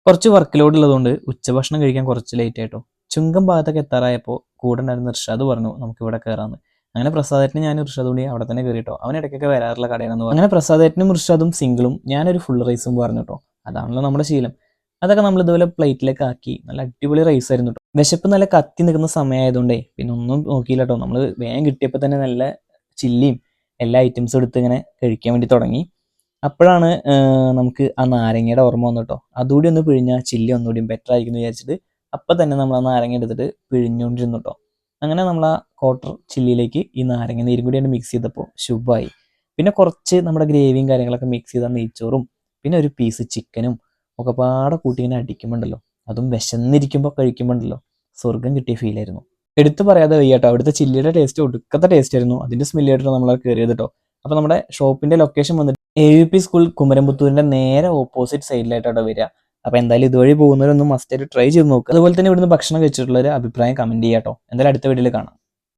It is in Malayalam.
കുറച്ച് വർക്ക് ലോഡ് ഉള്ളതുകൊണ്ട് ഉച്ചഭക്ഷണം കഴിക്കാൻ കുറച്ച് ലേറ്റ് ആയിട്ടോ. ചുങ്കം ഭാഗത്തൊക്കെ എത്താറായപ്പോൾ കൂടെ ഉണ്ടായിരുന്ന ഇർഷാദ് പറഞ്ഞു നമുക്ക് ഇവിടെ കയറാമെന്ന്. അങ്ങനെ പ്രസാദേട്ടനും ഞാൻ ഇർഷാദും കൂടി അവിടെ തന്നെ കയറിട്ടോ. അവൻ ഇടയ്ക്കൊക്കെ വരാറുള്ള കടയാണെന്ന് പറഞ്ഞു. അങ്ങനെ പ്രസാദേട്ടനും ഇർഷാദും സിംഗിളും ഞാനൊരു ഫുൾ റൈസും പറഞ്ഞു കേട്ടോ. അതാണല്ലോ നമ്മുടെ ശീലം. അതൊക്കെ നമ്മൾ ഇതുപോലെ പ്ലേറ്റിലേക്ക് ആക്കി നല്ല അടിപൊളി റൈസ് ആയിരുന്നു കേട്ടോ. വിശപ്പ് നല്ല കത്തി നിൽക്കുന്ന സമയമായതുകൊണ്ടേ പിന്നെ ഒന്നും നോക്കിയില്ല കേട്ടോ. നമ്മൾ വേഗം കിട്ടിയപ്പോൾ തന്നെ നല്ല ചില്ലിയും എല്ലാ ഐറ്റംസും എടുത്ത് ഇങ്ങനെ കഴിക്കാൻ വേണ്ടി തുടങ്ങി. അപ്പോഴാണ് നമുക്ക് ആ നാരങ്ങയുടെ ഓർമ്മ വന്നു കേട്ടോ. അതുകൂടി ഒന്ന് പിഴിഞ്ഞാൽ ചില്ലി ഒന്നുകൂടി ബെറ്റർ ആയിരിക്കും എന്ന് വിചാരിച്ചിട്ട് അപ്പം തന്നെ നമ്മൾ ആ നാരങ്ങ എടുത്തിട്ട് പിഴിഞ്ഞുകൊണ്ടിരുന്നു കേട്ടോ. അങ്ങനെ നമ്മൾ ആ ക്വാർട്ടർ ചില്ലിയിലേക്ക് ഈ നാരങ്ങ നീരും കൂടി മിക്സ് ചെയ്തപ്പോൾ ശുഭമായി. പിന്നെ കുറച്ച് നമ്മുടെ ഗ്രേവിയും കാര്യങ്ങളൊക്കെ മിക്സ് ചെയ്ത നെയ്ച്ചോറും പിന്നെ ഒരു പീസ് ചിക്കനും ഒക്കെ പാടെ കൂട്ടി ഇങ്ങനെ അടിക്കുമ്പോണ്ടല്ലോ, അതും വിശന്നിരിക്കുമ്പോൾ കഴിക്കുമ്പോണ്ടല്ലോ സ്വർഗം കിട്ടിയ ഫീലായിരുന്നു. എടുത്തു പറയാതെ വയ്യാട്ടോ. അവിടുത്തെ ചില്ലിയുടെ ടേസ്റ്റ് ഒടുക്കത്തെ ടേസ്റ്റ് ആയിരുന്നു. അതിൻ്റെ സ്മെല്ല് കേട്ടോ നമ്മൾ കയറിയത് കേട്ടോ. അപ്പോൾ നമ്മുടെ ഷോപ്പിന്റെ ലൊക്കേഷൻ വന്നിട്ട് AUP സ്കൂൾ കുമരംപുത്തൂരിന്റെ നേരെ ഓപ്പോസിറ്റ് സൈഡിലായിട്ടാണ് വരിക. അപ്പോൾ എന്തായാലും ഇതുവഴി പോകുന്നവരൊന്നും മസ്റ്റ് ആയിട്ട് ട്രൈ ചെയ്ത് നോക്കുക. അതുപോലെ തന്നെ ഇവിടുന്ന് ഭക്ഷണം കഴിച്ചിട്ടുള്ള ഒരു അഭിപ്രായം കമന്റ് ചെയ്യാട്ടോ. എന്തായാലും അടുത്ത വീഡിയോയിൽ കാണാം.